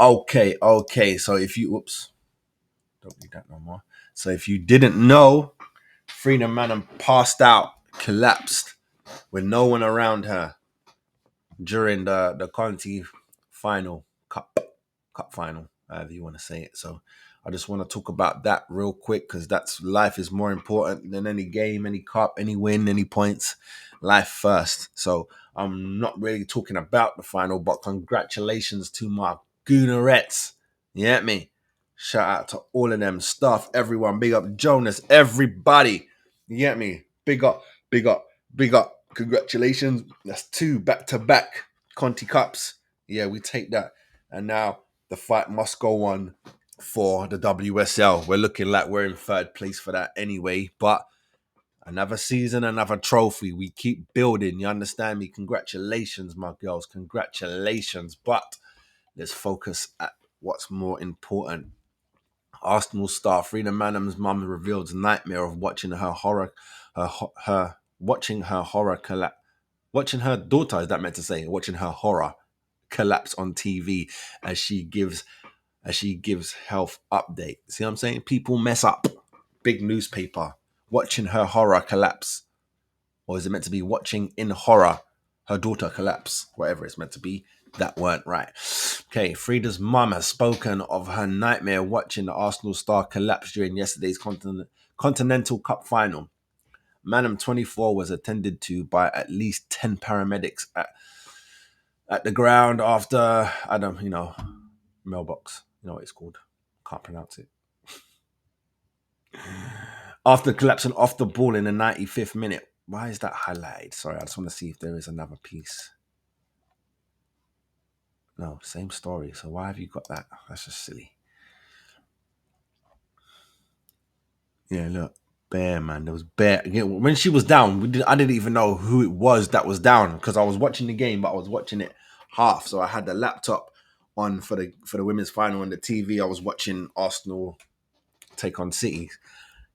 Okay. So if you, whoops, don't need that no more. So if you didn't know, Freedom Maanum passed out, collapsed with no one around her during the Conti final cup final, however you want to say it. So I just want to talk about that real quick because that's life is more important than any game, any cup, any win, any points. Life first. So I'm not really talking about the final, but congratulations to my Goonerettes. You get me? Shout out to all of them stuff, everyone. Big up Jonas, everybody. You get me? Big up, big up, big up. Congratulations. That's 2 back-to-back Conti Cups. Yeah, we take that. And now the fight must go on for the WSL. We're looking like we're in 3rd place for that anyway. But another season, another trophy. We keep building. You understand me? Congratulations, my girls. Congratulations. But let's focus at what's more important. Arsenal star Freedom Maanum's mum reveals nightmare of watching her watching her daughter, is that meant to say, watching her horror collapse on TV as she gives health update. See what I'm saying? People mess up. Big newspaper. Watching her horror collapse. Or is it meant to be watching in horror her daughter collapse? Whatever it's meant to be. That weren't right. Okay, Frida's mum has spoken of her nightmare watching the Arsenal star collapse during yesterday's Continental Cup final. Maanum 24 was attended to by at least 10 paramedics at the ground after mailbox. You know what it's called. Can't pronounce it. After collapsing off the ball in the 95th minute. Why is that highlighted? Sorry, I just want to see if there is another piece. No, same story. So why have you got that? That's just silly. Yeah, look. Bear, man. There was Bear. When she was down, I didn't even know who it was that was down because I was watching the game, but I was watching it half. So I had the laptop on for the women's final and the TV. I was watching Arsenal take on City.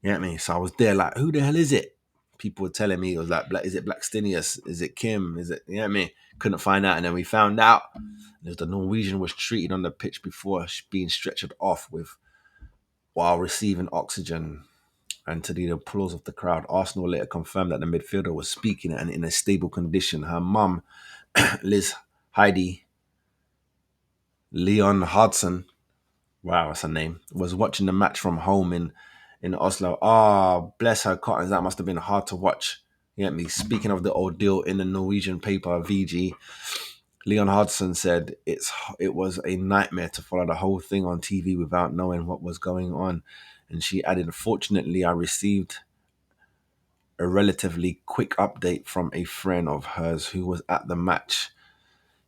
You know what I mean? So I was there like, who the hell is it? People were telling me it was like, is it Blackstenius? Is it Kim? Is it, you know what I mean? Couldn't find out. And then we found out the Norwegian was treated on the pitch before being stretchered off while receiving oxygen. And to the applause of the crowd, Arsenal later confirmed that the midfielder was speaking and in a stable condition. Her mum, Liz Heidi Leon Hodson, wow, that's her name, was watching the match from home in Oslo. Bless her cottons, that must have been hard to watch. You get me? Speaking of the ordeal in the Norwegian paper, VG, Leon Hodson said it was a nightmare to follow the whole thing on TV without knowing what was going on. And she added, fortunately, I received a relatively quick update from a friend of hers who was at the match.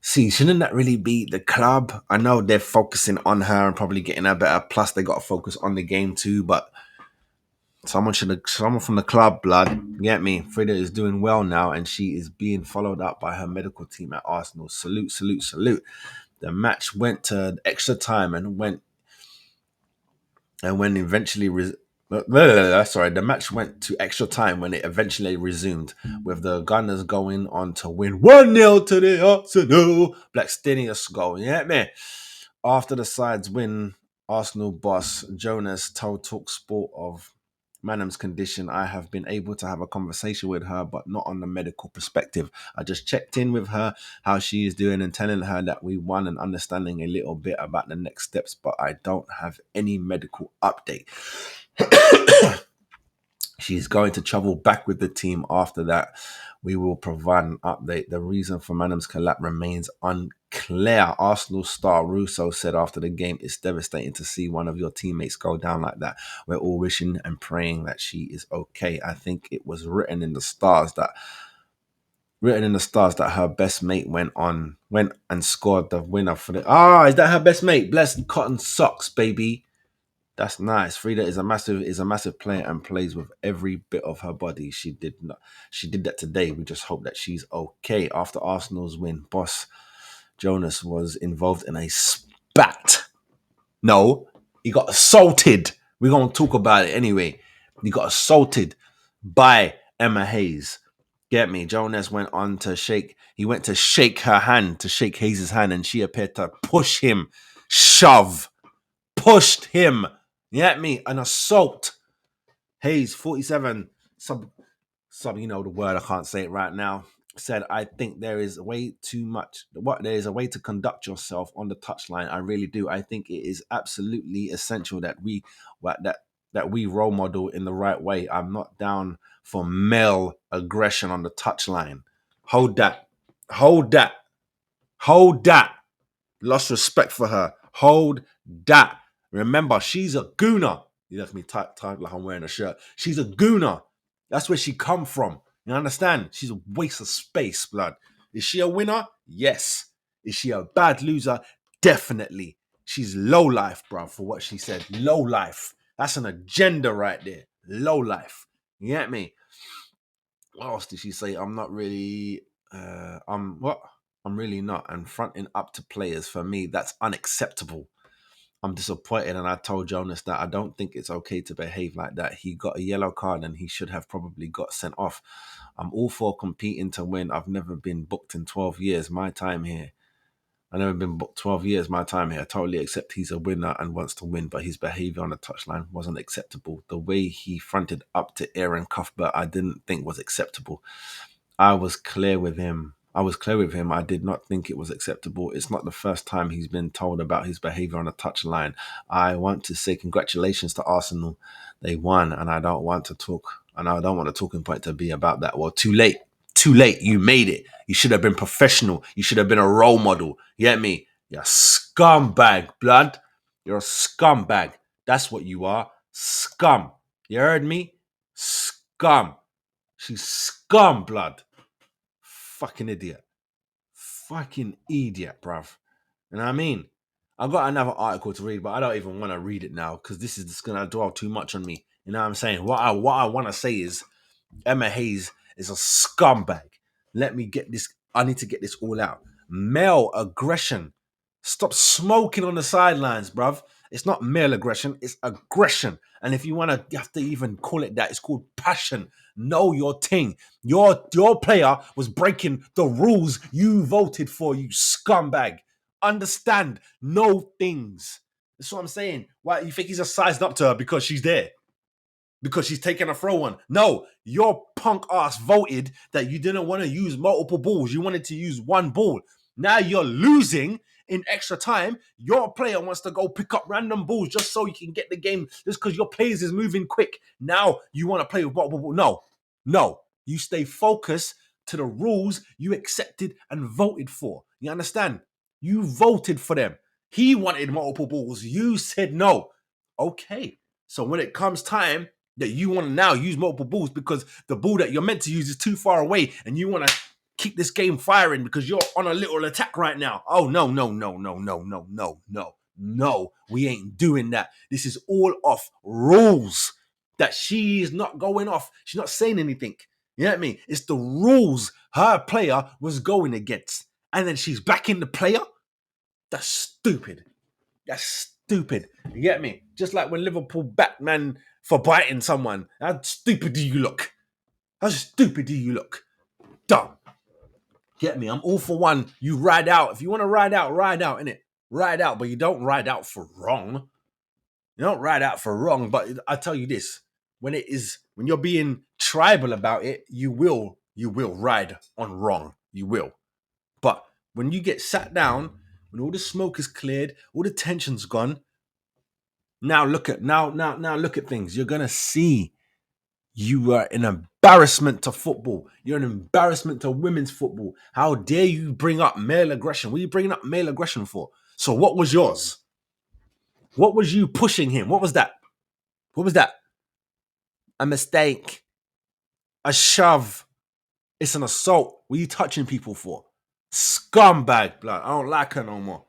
See, shouldn't that really be the club? I know they're focusing on her and probably getting her better. Plus, they got to focus on the game too. But someone from the club, blood, you get me? Frida is doing well now, and she is being followed up by her medical team at Arsenal. Salute, salute, salute. The match went to extra time and when eventually. The match went to extra time when it eventually resumed, with the Gunners going on to win 1-0 to the Arsenal. Blackstenius goal, you get me? After the sides win, Arsenal boss Jonas told TalkSport of Maanum's condition. I have been able to have a conversation with her, but not on the medical perspective. I just checked in with her, how she is doing, and telling her that we won and understanding a little bit about the next steps, but I don't have any medical update. She's going to travel back with the team after that. We will provide an update. The reason for Maanum's collapse remains unclear. Arsenal star Russo said after the game, it's devastating to see one of your teammates go down like that. We're all wishing and praying that she is okay. I think it was written in the stars that her best mate went and scored the winner for the. Is that her best mate? Bless cotton socks, baby. That's nice. Frida is a massive player and plays with every bit of her body. She did that today. We just hope that she's okay. After Arsenal's win, boss Jonas was involved in a spat. No, he got assaulted. We're gonna talk about it anyway. He got assaulted by Emma Hayes. Get me? Jonas went on to shake. He went to shake her hand, to shake Hayes' hand, and she appeared to push him, shove, pushed him. You get me? An assault. Hayes, 47, sub, you know the word, I can't say it right now, said, I think there is way too much. There is a way to conduct yourself on the touchline. I really do. I think it is absolutely essential that we role model in the right way. I'm not down for male aggression on the touchline. Hold that. Hold that. Hold that. Lost respect for her. Hold that. Remember, she's a gooner. You left me tight like I'm wearing a shirt. She's a gooner. That's where she come from. You understand? She's a waste of space, blood. Is she a winner? Yes. Is she a bad loser? Definitely. She's low life, bro, for what she said. Low life. That's an agenda right there. Low life. You get me? What else did she say? I'm not really I'm what? I'm really not. And fronting up to players, for me, that's unacceptable. I'm disappointed, and I told Jonas that I don't think it's okay to behave like that. He got a yellow card and he should have probably got sent off. I'm all for competing to win. I've never been booked in 12 years. My time here. I've never been booked 12 years. My time here. I totally accept he's a winner and wants to win, but his behavior on the touchline wasn't acceptable. The way he fronted up to Aaron Cuthbert, I didn't think was acceptable. I was clear with him. I did not think it was acceptable. It's not the first time he's been told about his behavior on a touchline. I want to say congratulations to Arsenal. They won, and I don't want to talk. And I don't want a talking point to be about that. Well, too late. Too late. You made it. You should have been professional. You should have been a role model. You get me? You're a scumbag, blood. You're a scumbag. That's what you are. Scum. You heard me? Scum. She's scum, blood. Fucking idiot. Fucking idiot, bruv. You know what I mean? I've got another article to read, but I don't even want to read it now because this is just gonna dwell too much on me. You know what I'm saying? What I want to say is Emma Hayes is a scumbag. Let me get this. I need to get this all out. Male aggression. Stop smoking on the sidelines, bruv. It's not male aggression, it's aggression. And if you want to, you have to even call it that. It's called passion. Know your thing. Your player was breaking the rules you voted for, you scumbag. Understand. Know things. That's what I'm saying. Why you think he's just sized up to her because she's there? Because she's taking a throw one. No, your punk ass voted that you didn't want to use multiple balls. You wanted to use one ball. Now you're losing in extra time. Your player wants to go pick up random balls just so you can get the game, just because your players is moving quick. Now you want to play with multiple balls. No. You stay focused to the rules you accepted and voted for. You understand? You voted for them. He wanted multiple balls. You said no. Okay. So when it comes time that you want to now use multiple balls because the ball that you're meant to use is too far away and you want to keep this game firing because you're on a little attack right now. Oh, no. No, we ain't doing that. This is all off rules that she's not going off. She's not saying anything. You know what I mean? It's the rules her player was going against. And then she's backing the player? That's stupid. That's stupid. You get me? Just like when Liverpool backed man for biting someone. How stupid do you look? How stupid do you look? Dumb. Get me? I'm all for one. You ride out. If you want to ride out, innit? Ride out, but you don't ride out for wrong. You don't ride out for wrong, but I tell you this. When you're being tribal about it, you will ride on wrong. You will. But when you get sat down, when all the smoke is cleared, all the tension's gone, now look at things. You're gonna see you are an embarrassment to football. You're an embarrassment to women's football. How dare you bring up male aggression? What are you bringing up male aggression for? So what was yours? What was you pushing him? What was that? What was that? A mistake. A shove. It's an assault. What are you touching people for? Scumbag, blood. I don't like her no more.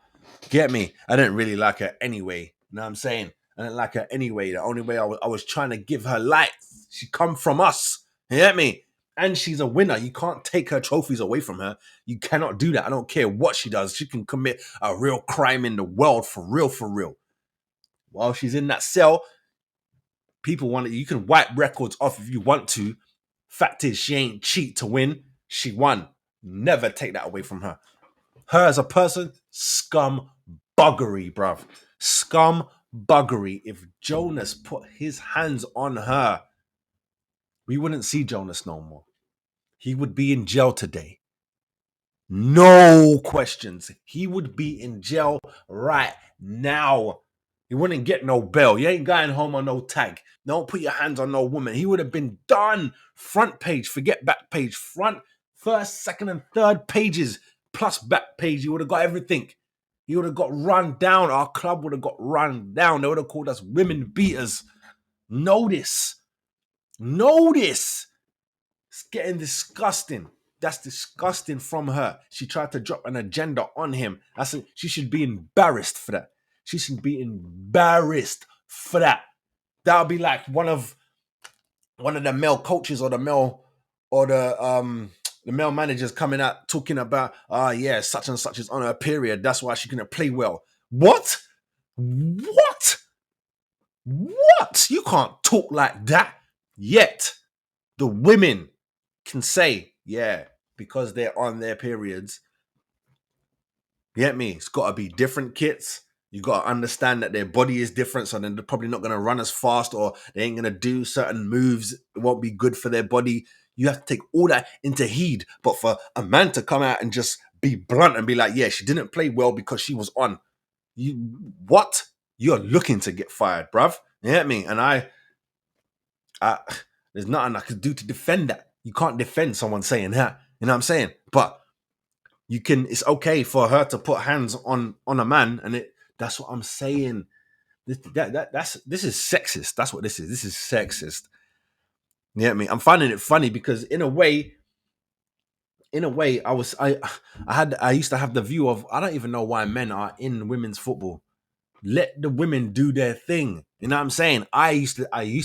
Get me? I didn't really like her anyway. You know what I'm saying? I didn't like her anyway. The only way I was trying to give her life. She come from us. You get me? And she's a winner. You can't take her trophies away from her. You cannot do that. I don't care what she does. She can commit a real crime in the world for real, for real. While she's in that cell, people want it. You can wipe records off if you want to. Fact is, she ain't cheat to win. She won. Never take that away from her. Her as a person, scum buggery, bruv. Scum buggery. If Jonas put his hands on her, we wouldn't see Jonas no more. He would be in jail today. No questions. He would be in jail right now. He wouldn't get no bail. You ain't going home on no tag. Don't put your hands on no woman. He would have been done. Front page, forget back page. Front, first, second, and third pages plus back page. He would have got everything. He would have got run down. Our club would have got run down. They would have called us women beaters. Know this. Know this. It's getting disgusting. That's disgusting from her. She tried to drop an agenda on him. She should be embarrassed for that. She should be embarrassed for that. That would be like one of the male coaches or the male managers coming out talking about, yeah, such and such is on her period. That's why she couldn't play well. What? What? What? You can't talk like that. Yet the women can say, yeah, because they're on their periods. You get me? It's got to be different kits. You got to understand that their body is different, so then they're probably not going to run as fast, or they ain't going to do certain moves. It won't be good for their body. You have to take all that into heed. But for a man to come out and just be blunt and be like, yeah, she didn't play well because she was on. What? You're looking to get fired, bruv. You get me? And I there's nothing I could do to defend that. You can't defend someone saying that. You know what I'm saying? But you can. It's okay for her to put hands on a man, and that's what I'm saying. This is sexist. That's what this is. This is sexist. You get me? I'm finding it funny because in a way, I used to have the view of, I don't even know why men are in women's football. Let the women do their thing. You know what I'm saying? I used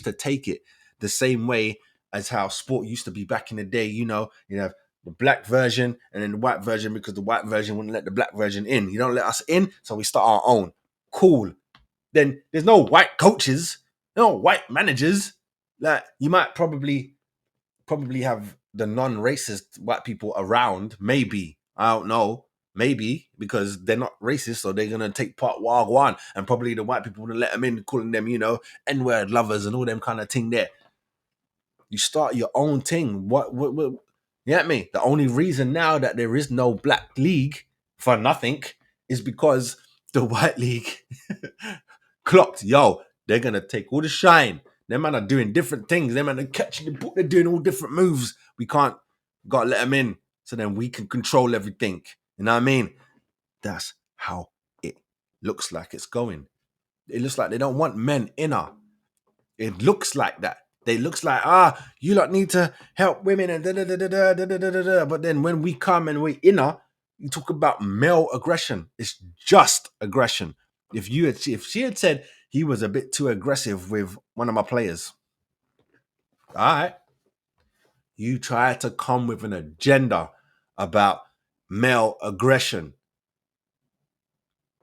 to take it the same way as how sport used to be back in the day. You have the black version and then the white version, because the white version wouldn't let the black version in. You don't let us in, so we start our own. Cool. Then there's no white coaches, no white managers. Like, you might probably have the non-racist white people around. Maybe, I don't know. Maybe because they're not racist, so they're gonna take part Wagwan, and probably the white people wouldn't let them in, calling them, N-word lovers and all them kind of thing. There, you start your own thing. What? You get me? The only reason now that there is no black league for nothing is because the white league clocked. Yo, they're gonna take all the shine. Them man are doing different things. Them man are catching the ball. They're doing all different moves. We gotta let them in, so then we can control everything. You know what I mean? That's how it looks like it's going. It looks like they don't want men in her. It looks like that. They looks like, you lot need to help women and da da da da da da da da da. But then when we come and we in her, you talk about male aggression. It's just aggression. If she had said he was a bit too aggressive with one of my players, all right, you try to come with an agenda about male aggression.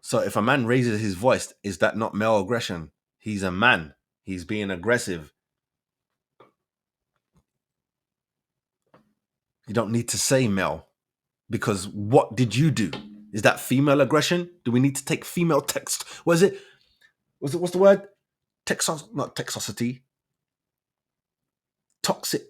So if a man raises his voice, is that not male aggression? He's a man. He's being aggressive. You don't need to say male, because what did you do? Is that female aggression? Do we need to take female text? What's the word? Not toxicity. Toxic.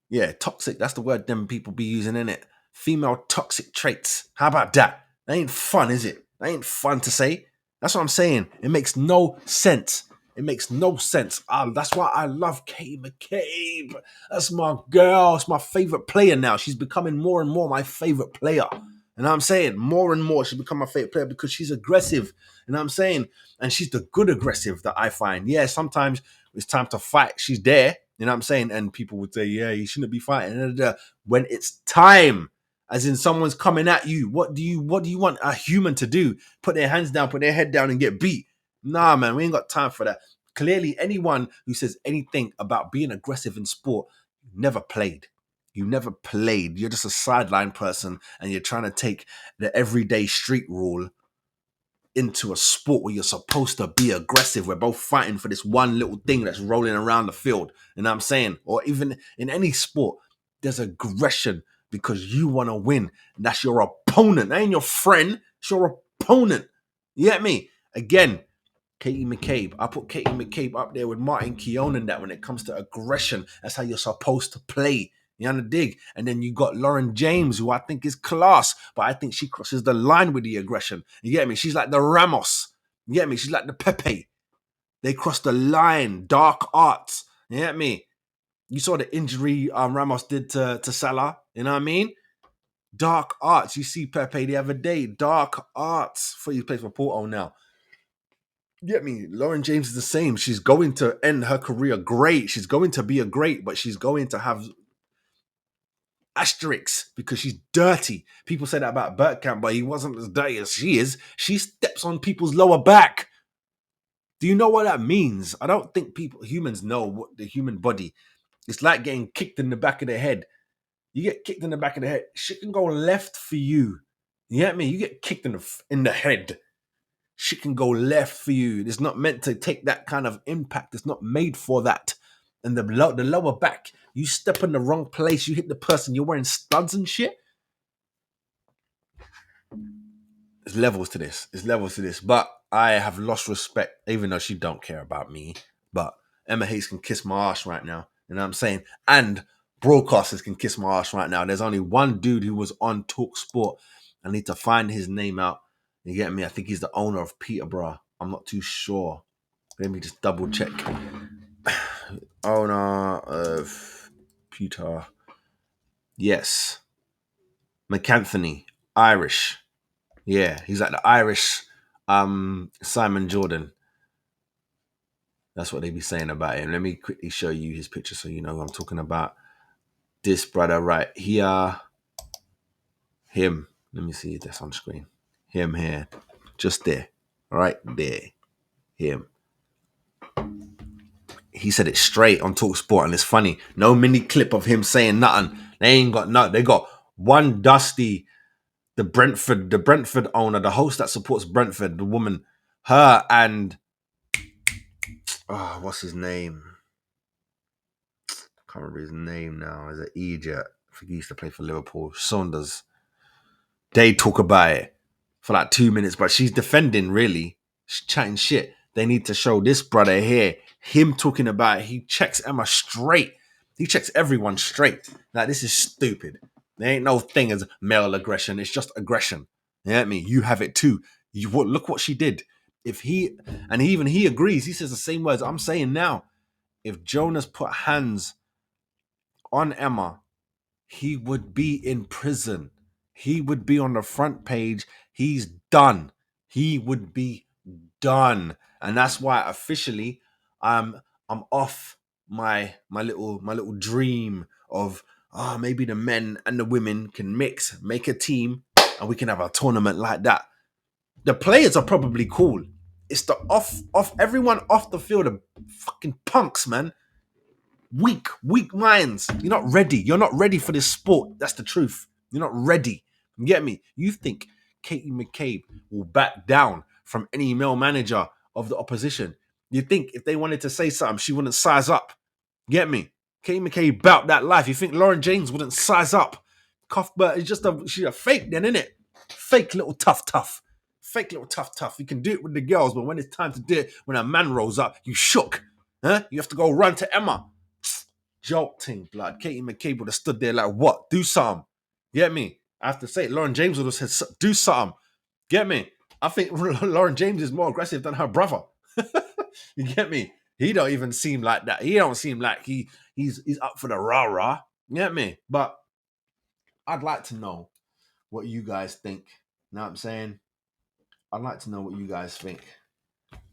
Yeah, toxic. That's the word them people be using, in it. Female toxic traits. How about that? That ain't fun, is it? That ain't fun to say. That's what I'm saying. It makes no sense. It makes no sense. That's why I love Kay McCabe. That's my girl. It's my favorite player now. She's becoming more and more my favorite player. And I'm saying more and more she's become my favorite player because she's aggressive. And I'm saying, and she's the good aggressive that I find. Yeah, sometimes it's time to fight. She's there. You know what I'm saying? And people would say, yeah, you shouldn't be fighting. When it's time, as in someone's coming at you, what do you want a human to do? Put their hands down, put their head down and get beat? Nah, man, we ain't got time for that. Clearly, anyone who says anything about being aggressive in sport never played. You never played. You're just a sideline person and you're trying to take the everyday street rule into a sport where you're supposed to be aggressive. We're both fighting for this one little thing that's rolling around the field. You know what I'm saying? Or even in any sport, there's aggression because you want to win. And that's your opponent. That ain't your friend. It's your opponent. You get me? Again, Katie McCabe. I put Katie McCabe up there with Martin Keown and that when it comes to aggression. That's how you're supposed to play. You understand? Dig? And then you got Lauren James, who I think is class, but I think she crosses the line with the aggression. You get me? She's like the Ramos. You get me? She's like the Pepe. They cross the line. Dark arts. You get me? You saw the injury Ramos did to Salah. You know what I mean? Dark arts. You see Pepe the other day. Dark arts. For you plays for Porto now. You get me? Lauren James is the same. She's going to end her career great. She's going to be a great, but she's going to have asterisks because she's dirty. People say that about Bergkamp, but he wasn't as dirty as she is. She steps on people's lower back. Do you know what that means? I don't think humans know what the human body. It's like getting kicked in the back of the head. You get kicked in the back of the head, shit can go left for you. You get me? You get kicked in the head. Shit can go left for you. It's not meant to take that kind of impact. It's not made for that. And the lower back, you step in the wrong place, you hit the person, you're wearing studs and shit. There's levels to this. There's levels to this. But I have lost respect, even though she don't care about me. But Emma Hayes can kiss my ass right now. You know what I'm saying? And broadcasters can kiss my ass right now. There's only one dude who was on Talk Sport. I need to find his name out. You get me? I think he's the owner of Peterborough. I'm not too sure. Let me just double check. Owner of Peter. Yes. McAnthony. Irish. Yeah, he's like the Irish Simon Jordan. That's what they be saying about him. Let me quickly show you his picture so you know who I'm talking about. This brother right here. Him. Let me see if that's on screen. Him here. Just there. Right there. Him. He said it straight on Talk Sport, and it's funny. No mini clip of him saying nothing. They ain't got nothing. They got one Dusty, the Brentford owner, the host that supports Brentford, the woman, her and what's his name? I can't remember his name now. Is it Egypt? I think he used to play for Liverpool. Saunders. They talk about it for like 2 minutes, but she's defending really. She's chatting shit. They need to show this brother here, him talking about it. He checks Emma straight. He checks everyone straight. Like, this is stupid. There ain't no thing as male aggression. It's just aggression. You know what I mean? You have it too. Look what she did. He agrees. He says the same words I'm saying now. If Jonas put hands on Emma, he would be in prison. He would be on the front page. He's done. He would be done. And that's why officially I'm off my little dream of maybe the men and the women can mix, make a team, and we can have a tournament like that. The players are probably cool. It's the off everyone off the field are fucking punks, man. Weak minds. You're not ready. You're not ready for this sport. That's the truth. You're not ready. You get me? You think Katie McCabe will back down from any male manager of the opposition? You think if they wanted to say something, she wouldn't size up? Get me? Katie McCabe bout that life. You think Lauren James wouldn't size up? Cuthbert is she's a fake then, innit? Fake little tough. Fake little tough. You can do it with the girls, but when it's time to do it, when a man rolls up, you shook. Huh? You have to go run to Emma. Jolting, blood. Katie McCabe would have stood there like, what? Do something. Get me? I have to say it. Lauren James would have said, do something. Get me? I think Lauren James is more aggressive than her brother. You get me? He don't even seem like that. He don't seem like he's up for the rah-rah. You get me? But I'd like to know what you guys think. You know what I'm saying? I'd like to know what you guys think.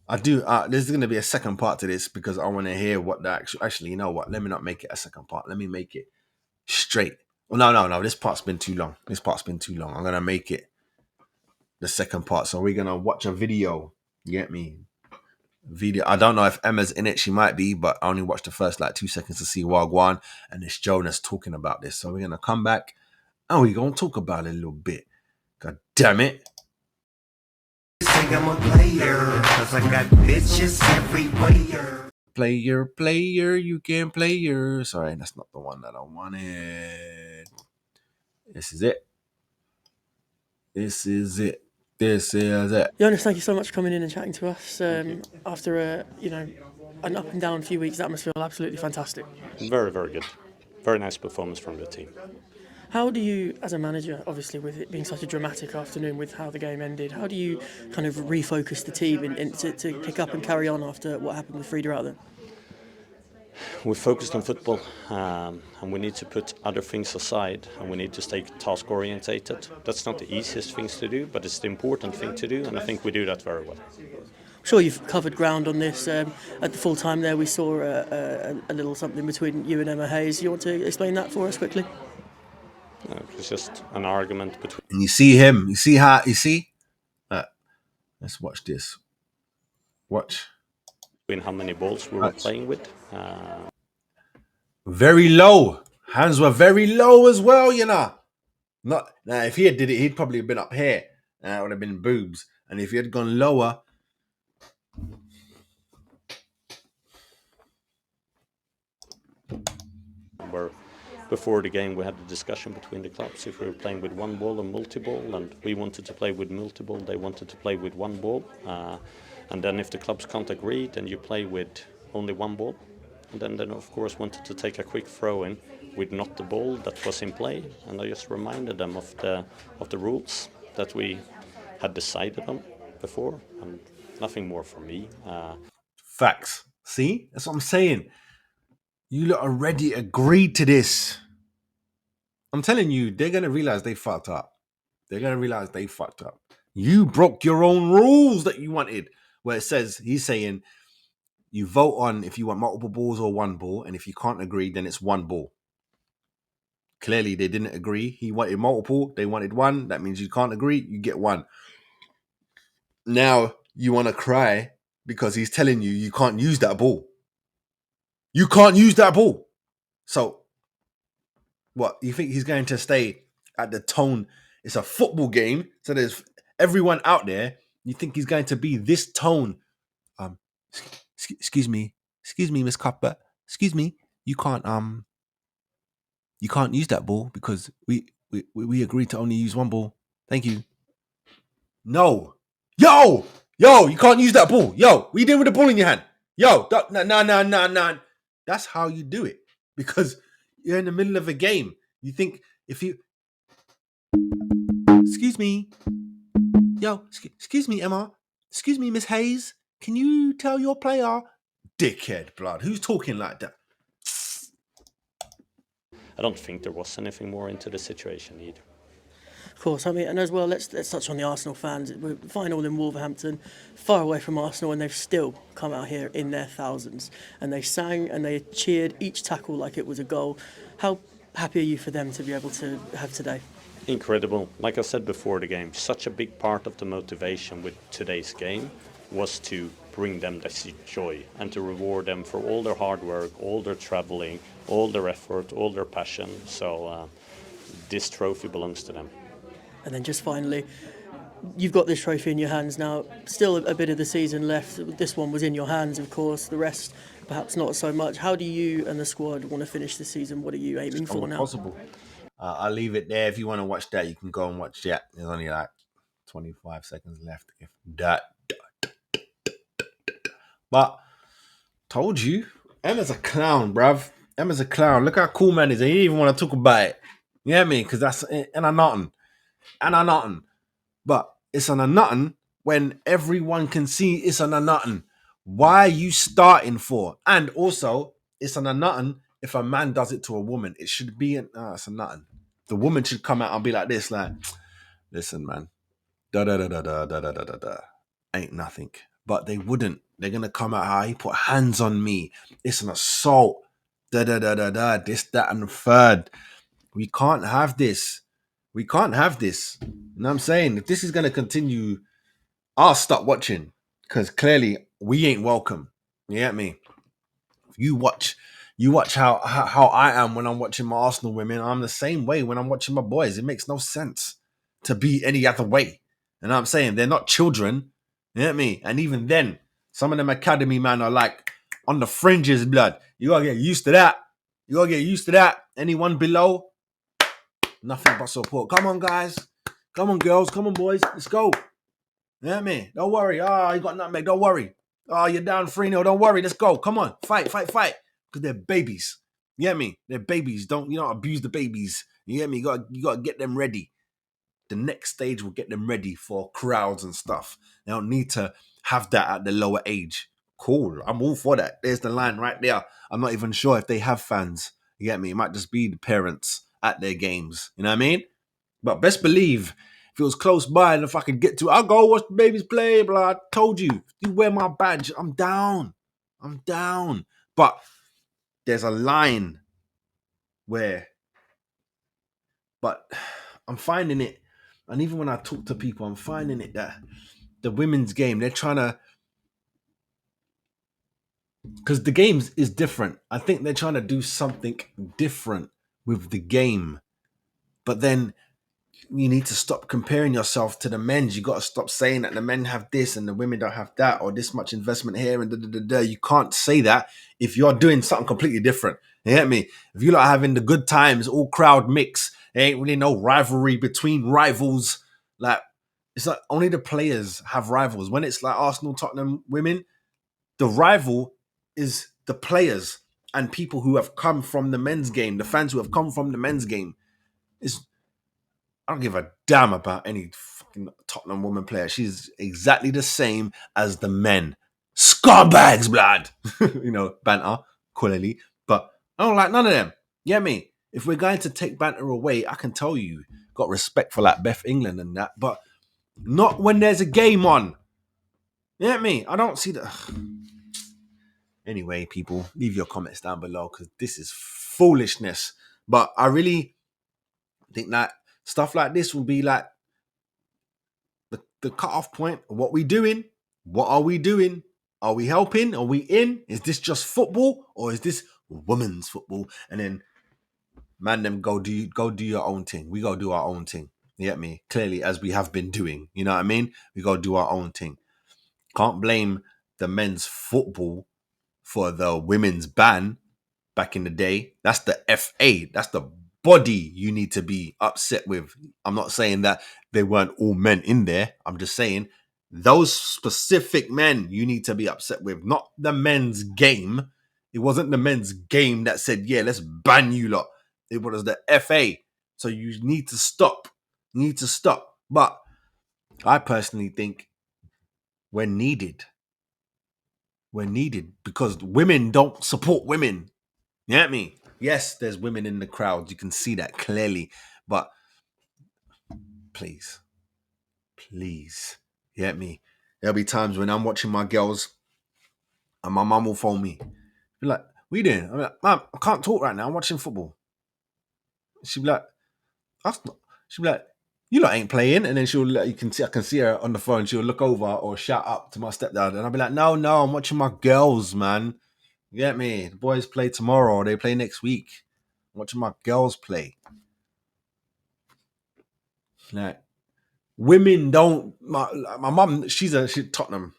I do. There's going to be a second part to this because I want to hear what the actually. You know what? Let me not make it a second part. Let me make it straight. Well, no. This part's been too long. I'm gonna make it the second part. So we're gonna watch a video. You get me? Video. I don't know if Emma's in it. She might be, but I only watched the first like 2 seconds to see Wagwan and it's Jonas talking about this. So we're gonna come back and we're gonna talk about it a little bit. God damn it. say I'm a player, cause I got bitches everywhere. Player, you can player. Sorry, that's not the one that I wanted. This is it. This is it. This is it. Jonas, thank you so much for coming in and chatting to us. After an up and down few weeks, that must feel absolutely fantastic. Very, very good. Very nice performance from the team. How do you, as a manager, obviously with it being such a dramatic afternoon with how the game ended, how do you kind of refocus the team and to pick up and carry on after what happened with Frida out there? We focused on football, and we need to put other things aside, and we need to stay task orientated. That's not the easiest things to do, but it's the important thing to do, and I think we do that very well. I'm sure you've covered ground on this. At the full time there, we saw a little something between you and Emma Hayes. You want to explain that for us quickly? No, it was just an argument between. And you see him. You see how. You see. Let's watch this. Watch. How many balls we were playing with. Very low. Hands were very low as well, you know. Not now. If he had did it, he'd probably have been up here. And that would have been boobs. And if he had gone lower, Where before the game we had a discussion between the clubs if we were playing with one ball or multi-ball, and we wanted to play with multi-ball, they wanted to play with one ball, and then if the clubs can't agree, then you play with only one ball, and then of course wanted to take a quick throw in with not the ball that was in play, and I just reminded them of the rules that we had decided on before, and nothing more from me. facts. See, that's what I'm saying. You lot already agreed to this. I'm telling you, they're gonna realize they fucked up. They're gonna realize they fucked up. You broke your own rules that you wanted. Where it says he's saying you vote on if you want multiple balls or one ball, and if you can't agree, then it's one ball. Clearly, they didn't agree. He wanted multiple, they wanted one. That means you can't agree, you get one. Now you want to cry because he's telling you you can't use that ball. You can't use that ball. So, what? You think he's going to stay at the tone? It's a football game, so there's everyone out there. You think he's going to be this tone? Excuse me, Miss Cuthbert. Excuse me, you can't use that ball because we agreed to only use one ball. Thank you. No, yo, you can't use that ball. Yo, what you doing with the ball in your hand? Yo, no. That's how you do it because you're in the middle of a game. You think if you, excuse me, yo, excuse me, Emma, excuse me, Miss Hayes, can you tell your player, dickhead, blood, who's talking like that? I don't think there was anything more into the situation either. Of course, I mean, and as well, let's touch on the Arsenal fans. We're final in Wolverhampton, far away from Arsenal, and they've still come out here in their thousands. And they sang and they cheered each tackle like it was a goal. How happy are you for them to be able to have today? Incredible. Like I said before the game, such a big part of the motivation with today's game was to bring them this joy and to reward them for all their hard work, all their traveling, all their effort, all their passion. So this trophy belongs to them. And then just finally, you've got this trophy in your hands now. Still a bit of the season left. This one was in your hands, of course. The rest, perhaps not so much. How do you and the squad want to finish the season? What are you aiming for now? Possible. I'll leave it there. If you want to watch that, you can go and watch that. There's only like 25 seconds left. If that. But told you, Emma's a clown, bruv. Emma's a clown. Look how cool man is. He didn't even want to talk about it. You know what I mean? Because that's and I'm nothing. But it's an a nothing when everyone can see it's an a nothing. Why are you starting for? And also, it's an a nothing if a man does it to a woman. It should be it's a nothing. The woman should come out and be like this, like, listen, man, da. Ain't nothing. But they wouldn't. They're gonna come out how he put hands on me. It's an assault. This, that, and the third. We can't have this. You know what I'm saying? If this is gonna continue, I'll stop watching. Because clearly we ain't welcome. You get me? You watch how I am when I'm watching my Arsenal women. I'm the same way when I'm watching my boys. It makes no sense to be any other way. You know what I'm saying? They're not children. You know what I mean? And even then, some of them academy man are like on the fringes, blood. You gotta get used to that. You gotta get used to that. Anyone below, nothing but support. Come on, guys. Come on, girls. Come on, boys. Let's go. You know what I mean? Don't worry. Oh, you got nutmeg. Don't worry. Oh, you're down 3-0. Don't worry. Let's go. Come on. Fight, fight, fight. Because they're babies. You get me? They're babies. Don't abuse the babies. You get me? You gotta get them ready. The next stage will get them ready for crowds and stuff. They don't need to have that at the lower age. Cool. I'm all for that. There's the line right there. I'm not even sure if they have fans. You get me? It might just be the parents at their games. You know what I mean? But best believe, if it was close by and if I could get to it, I'll go watch the babies play. Blah. I told you. If you wear my badge, I'm down. I'm down. But there's a line where, but I'm finding it, and even when I talk to people, I'm finding it that the women's game, they're trying to, because the games is different. I think they're trying to do something different with the game. But then you need to stop comparing yourself to the men's. You got to stop saying that the men have this and the women don't have that, or this much investment here and da da da da. You can't say that if you're doing something completely different. You get me? If you're not having the good times, all crowd mix, there ain't really no rivalry between rivals. Like, it's like only the players have rivals. When it's like Arsenal, Tottenham, women, the rival is the players and people who have come from the men's game, the fans who have come from the men's game. It's I don't give a damn about any fucking Tottenham woman player. She's exactly the same as the men. Scumbags, blood. Banter, quality. But I don't like none of them. You get me? If we're going to take banter away, I can tell you, got respect for like Beth England and that, but not when there's a game on. You get me? I don't see that. Anyway, people, leave your comments down below because this is foolishness. But I really think that stuff like this will be like the cutoff point. What we doing? What are we doing? Are we helping? Are we in? Is this just football or is this women's football? And then man, them go do your own thing. We go do our own thing. You get me? Clearly, as we have been doing. You know what I mean? We go do our own thing. Can't blame the men's football for the women's ban back in the day. That's the FA. That's the body you need to be upset with. I'm not saying that they weren't all men in there. I'm just saying those specific men you need to be upset with, not the men's game. It wasn't the men's game that said, yeah, let's ban you lot. It was the FA. So you need to stop. You need to stop. But I personally think we're needed. We're needed because women don't support women. You get me? Yes, there's women in the crowd. You can see that clearly. But please, please, you get me? There'll be times when I'm watching my girls and my mum will phone me. Be like, what are you doing? I'm like, Mum, I can't talk right now. I'm watching football. She'll be like, she'll be like, you lot ain't playing. And then I can see her on the phone. She'll look over or shout up to my stepdad. And I'll be like, no, I'm watching my girls, man. You get me? The boys play tomorrow or they play next week. I'm watching my girls play. Like, women don't. My mum, she's Tottenham.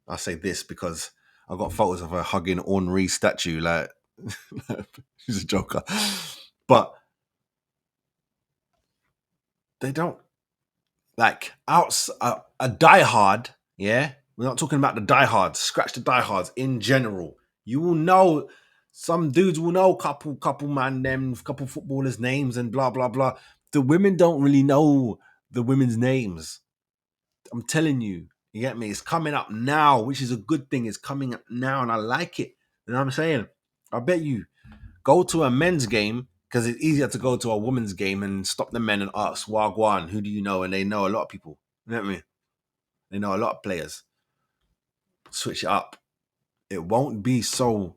I say this because I got photos of her hugging Henri statue. Like, she's a joker. But they don't like a diehard. Yeah, we're not talking about the diehards. Scratch the diehards in general. You will know. Some dudes will know couple footballers' names and blah blah blah. The women don't really know the women's names. I'm telling you, you get me? It's coming up now, which is a good thing. It's coming up now, and I like it. You know what I'm saying? I bet you go to a men's game because it's easier to go to a women's game and stop the men and ask, Wagwan, who do you know? And they know a lot of people. You know what I mean? They know a lot of players. Switch it up. It won't be so.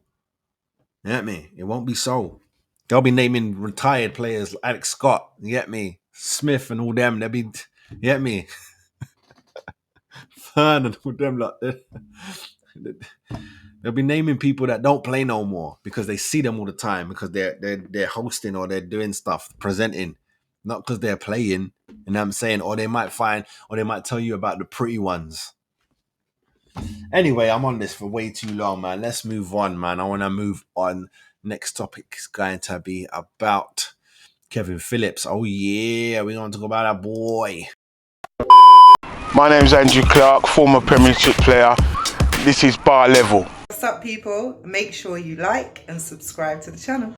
You get me? It won't be so. They'll be naming retired players, Alex Scott, you get me? Smith and all them. They'll be, you get me? Fern and all them lot. They'll be naming people that don't play no more because they see them all the time because they're hosting or they're doing stuff, presenting, not because they're playing. You know what I'm saying? Or they might tell you about the pretty ones. Anyway, I'm on this for way too long, man. Let's move on, man. I want to move on. Next topic is going to be about Kevin Phillips. Oh, yeah. We're going to talk about that boy. My name's Andrew Clark, former Premiership player. This is Bar Level. What's up, people? Make sure you like and subscribe to the channel.